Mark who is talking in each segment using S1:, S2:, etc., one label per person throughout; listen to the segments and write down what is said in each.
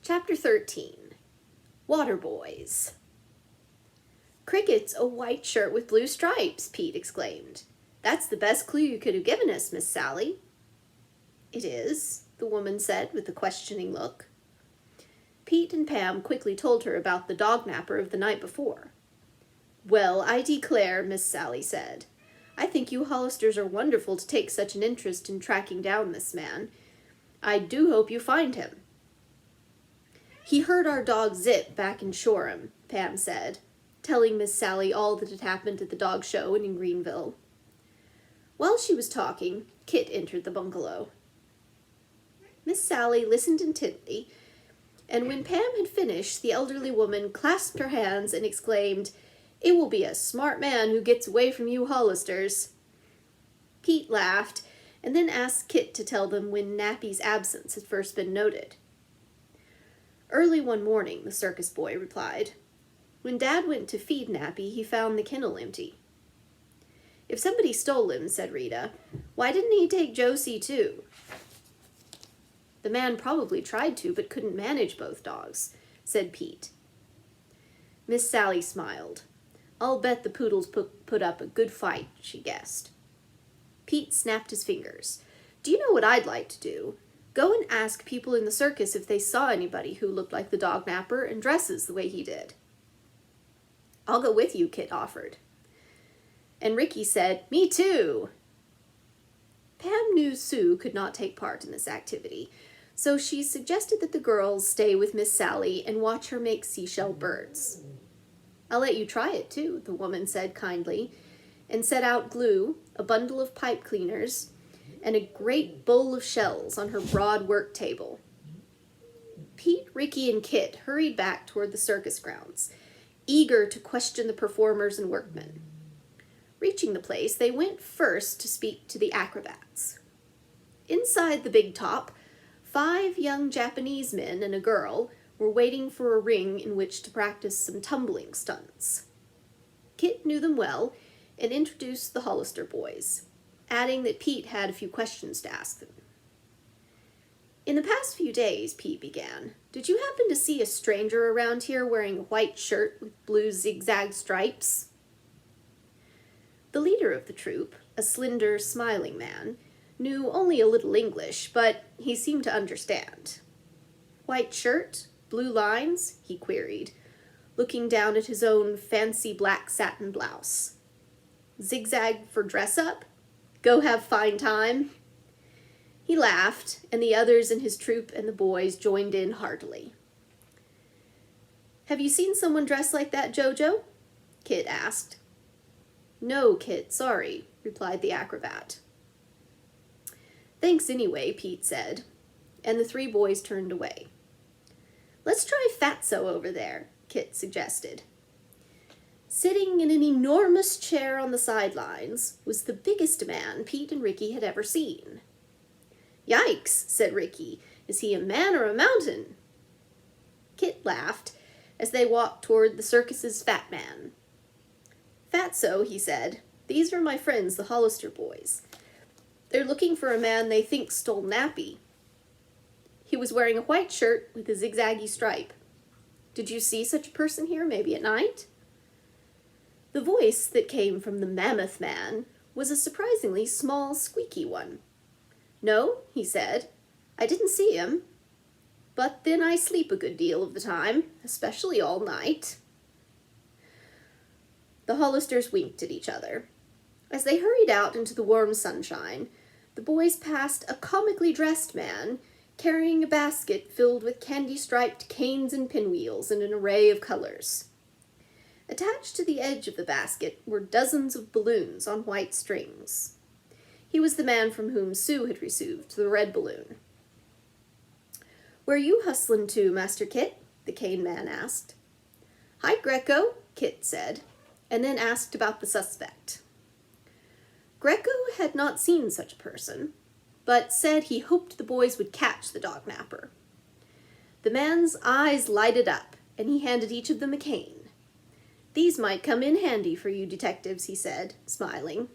S1: Chapter 13. Waterboys. "Cricket's a white shirt with blue stripes," Pete exclaimed. "That's the best clue you could have given us, Miss Sally." "It is," the woman said with a questioning look. Pete and Pam quickly told her about the dog napper of the night before. "Well, I declare," Miss Sally said. "I think you Hollisters are wonderful to take such an interest in tracking down this man. I do hope you find him." "He heard our dog Zip back in Shoreham," Pam said, telling Miss Sally all that had happened at the dog show and in Greenville. While she was talking, Kit entered the bungalow. Miss Sally listened intently, and when Pam had finished, the elderly woman clasped her hands and exclaimed, "It will be a smart man who gets away from you Hollisters." Pete laughed, and then asked Kit to tell them when Nappy's absence had first been noted. "Early one morning," the circus boy replied. "When Dad went to feed Nappy, he found the kennel empty." "If somebody stole him," said Rita, "why didn't he take Josie too?" "The man probably tried to, but couldn't manage both dogs," said Pete. Miss Sally smiled. "I'll bet the poodles put up a good fight," she guessed. Pete snapped his fingers. "Do you know what I'd like to do? Go and ask people in the circus if they saw anybody who looked like the dog napper and dresses the way he did." "I'll go with you," Kit offered. And Ricky said, "Me too." Pam knew Sue could not take part in this activity, so she suggested that the girls stay with Miss Sally and watch her make seashell birds. "I'll let you try it too," the woman said kindly, and set out glue, a bundle of pipe cleaners, and a great bowl of shells on her broad work table. Pete, Ricky, and Kit hurried back toward the circus grounds, eager to question the performers and workmen. Reaching the place, they went first to speak to the acrobats. Inside the big top, 5 young Japanese men and a girl were waiting for a ring in which to practice some tumbling stunts. Kit knew them well and introduced the Hollister boys, adding that Pete had a few questions to ask them. "In the past few days," Pete began, "did you happen to see a stranger around here wearing a white shirt with blue zigzag stripes?" The leader of the troupe, a slender, smiling man, knew only a little English, but he seemed to understand. "White shirt? Blue lines?" he queried, looking down at his own fancy black satin blouse. "Zigzag for dress-up? Go have fine time?" He laughed, and the others in his troupe and the boys joined in heartily. "Have you seen someone dressed like that, Jojo?" Kit asked. "No, Kit, sorry," replied the acrobat. "Thanks anyway," Pete said, and the 3 boys turned away. "Let's try Fatso over there," Kit suggested. Sitting in an enormous chair on the sidelines was the biggest man Pete and Ricky had ever seen. "Yikes," said Ricky. "Is he a man or a mountain?" Kit laughed as they walked toward the circus's fat man. "Fatso," he said, "these are my friends, the Hollister boys. They're looking for a man they think stole Nappy. He was wearing a white shirt with a zigzaggy stripe. Did you see such a person here, maybe at night?" The voice that came from the mammoth man was a surprisingly small, squeaky one. "No," he said, "I didn't see him. But then I sleep a good deal of the time, especially all night." The Hollisters winked at each other. As they hurried out into the warm sunshine, the boys passed a comically dressed man carrying a basket filled with candy-striped canes and pinwheels in an array of colors. Attached to the edge of the basket were dozens of balloons on white strings. He was the man from whom Sue had received the red balloon. "Where you hustlin' to, Master Kit?" the cane man asked. "Hi, Greco," Kit said, and then asked about the suspect. Greco had not seen such a person, but said he hoped the boys would catch the dog napper. The man's eyes lighted up, and he handed each of them a cane. "These might come in handy for you detectives," he said, smiling.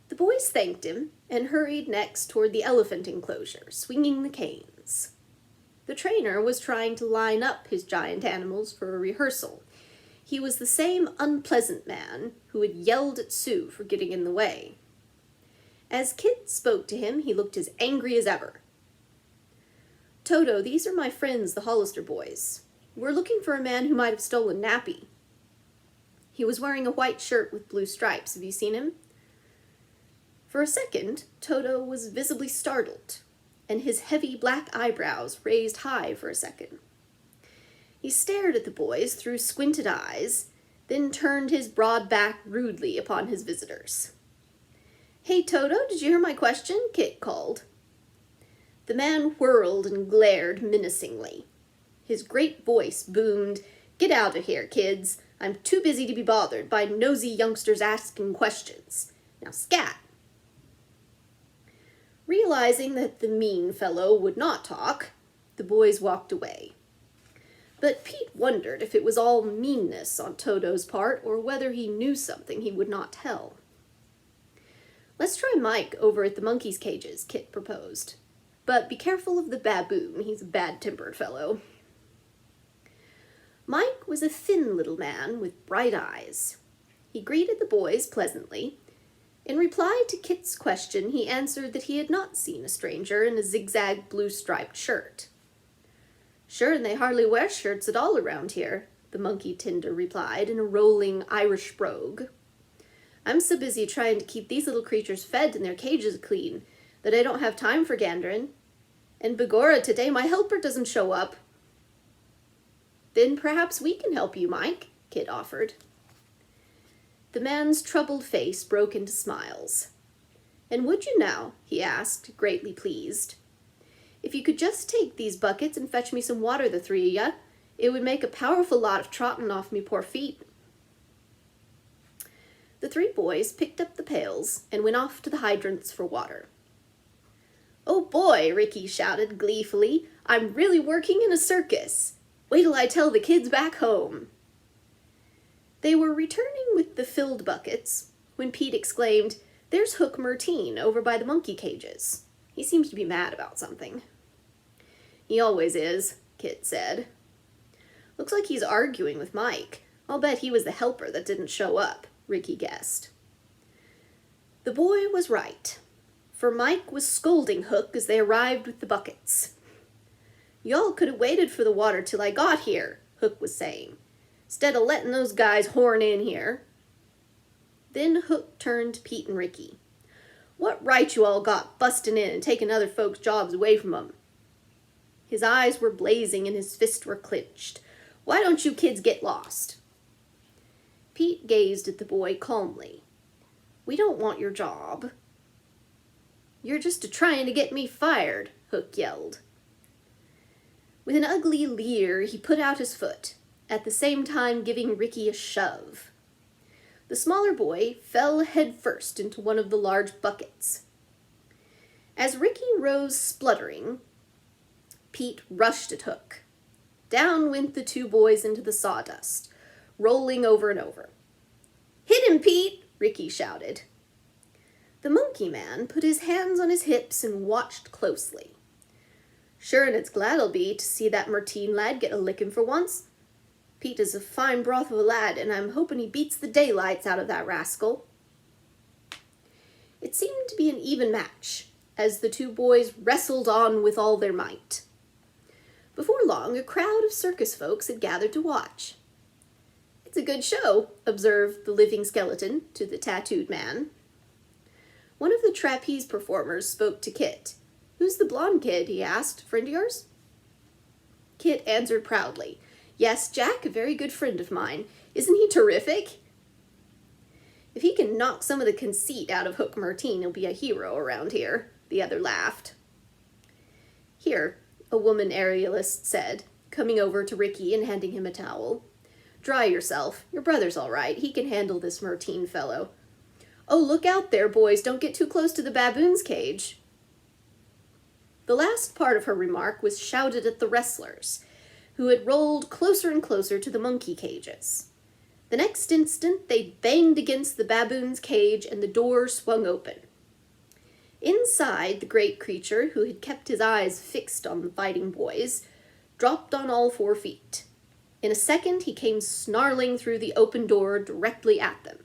S1: The boys thanked him and hurried next toward the elephant enclosure, swinging the canes. The trainer was trying to line up his giant animals for a rehearsal. He was the same unpleasant man who had yelled at Sue for getting in the way. As Kit spoke to him, he looked as angry as ever. "Toto, these are my friends, the Hollister boys. We're looking for a man who might have stolen Nappy. He was wearing a white shirt with blue stripes. Have you seen him?" For a second, Toto was visibly startled, and his heavy black eyebrows raised high for a second. He stared at the boys through squinted eyes, then turned his broad back rudely upon his visitors. "Hey, Toto, did you hear my question?" Kit called. The man whirled and glared menacingly. His great voice boomed, "Get out of here, kids. I'm too busy to be bothered by nosy youngsters asking questions. Now scat." Realizing that the mean fellow would not talk, the boys walked away. But Pete wondered if it was all meanness on Toto's part or whether he knew something he would not tell. "Let's try Mike over at the monkeys' cages," Kit proposed. "But be careful of the baboon. He's a bad-tempered fellow." Mike was a thin little man with bright eyes. He greeted the boys pleasantly. In reply to Kit's question, he answered that he had not seen a stranger in a zigzag blue-striped shirt. "Sure, and they hardly wear shirts at all around here," the monkey tender replied in a rolling Irish brogue. "I'm so busy trying to keep these little creatures fed and their cages clean that I don't have time for gandering. And begorra, today my helper doesn't show up." "Then perhaps we can help you, Mike," Kit offered. The man's troubled face broke into smiles. "And would you now?" he asked, greatly pleased. "If you could just take these buckets and fetch me some water, the three of ya, it would make a powerful lot of trotting off me poor feet." The three boys picked up the pails and went off to the hydrants for water. "Oh boy," Ricky shouted gleefully, "I'm really working in a circus. Wait till I tell the kids back home." They were returning with the filled buckets when Pete exclaimed, "There's Hook Mertine over by the monkey cages. He seems to be mad about something." "He always is," Kit said. "Looks like he's arguing with Mike. I'll bet he was the helper that didn't show up," Ricky guessed. The boy was right, for Mike was scolding Hook as they arrived with the buckets. "Y'all could have waited for the water till I got here," Hook was saying, "'stead of letting those guys horn in here." Then Hook turned to Pete and Ricky. "What right you all got busting in and taking other folks' jobs away from 'em?" His eyes were blazing and his fists were clenched. "Why don't you kids get lost?" Pete gazed at the boy calmly. "We don't want your job." "You're just a-trying to get me fired," Hook yelled. With an ugly leer, he put out his foot, at the same time giving Ricky a shove. The smaller boy fell headfirst into one of the large buckets. As Ricky rose spluttering, Pete rushed at Hook. Down went the two boys into the sawdust, rolling over and over. "Hit him, Pete!" Ricky shouted. The monkey man put his hands on his hips and watched closely. "Sure, and it's glad I'll be to see that Mertine lad get a licking for once. Pete is a fine broth of a lad, and I'm hoping he beats the daylights out of that rascal." It seemed to be an even match, as the two boys wrestled on with all their might. Before long, a crowd of circus folks had gathered to watch. "It's a good show," observed the living skeleton to the tattooed man. One of the trapeze performers spoke to Kit. "Who's the blonde kid?" he asked. "Friend of yours?" Kit answered proudly. "Yes, Jack, a very good friend of mine. Isn't he terrific?" "If he can knock some of the conceit out of Hook Mertine, he'll be a hero around here," the other laughed. "Here," a woman aerialist said, coming over to Ricky and handing him a towel. "Dry yourself. Your brother's all right. He can handle this Mertine fellow. Oh, look out there, boys. Don't get too close to the baboon's cage." The last part of her remark was shouted at the wrestlers, who had rolled closer and closer to the monkey cages. The next instant, they banged against the baboon's cage and the door swung open. Inside, the great creature, who had kept his eyes fixed on the fighting boys, dropped on all 4 feet. In a second, he came snarling through the open door directly at them.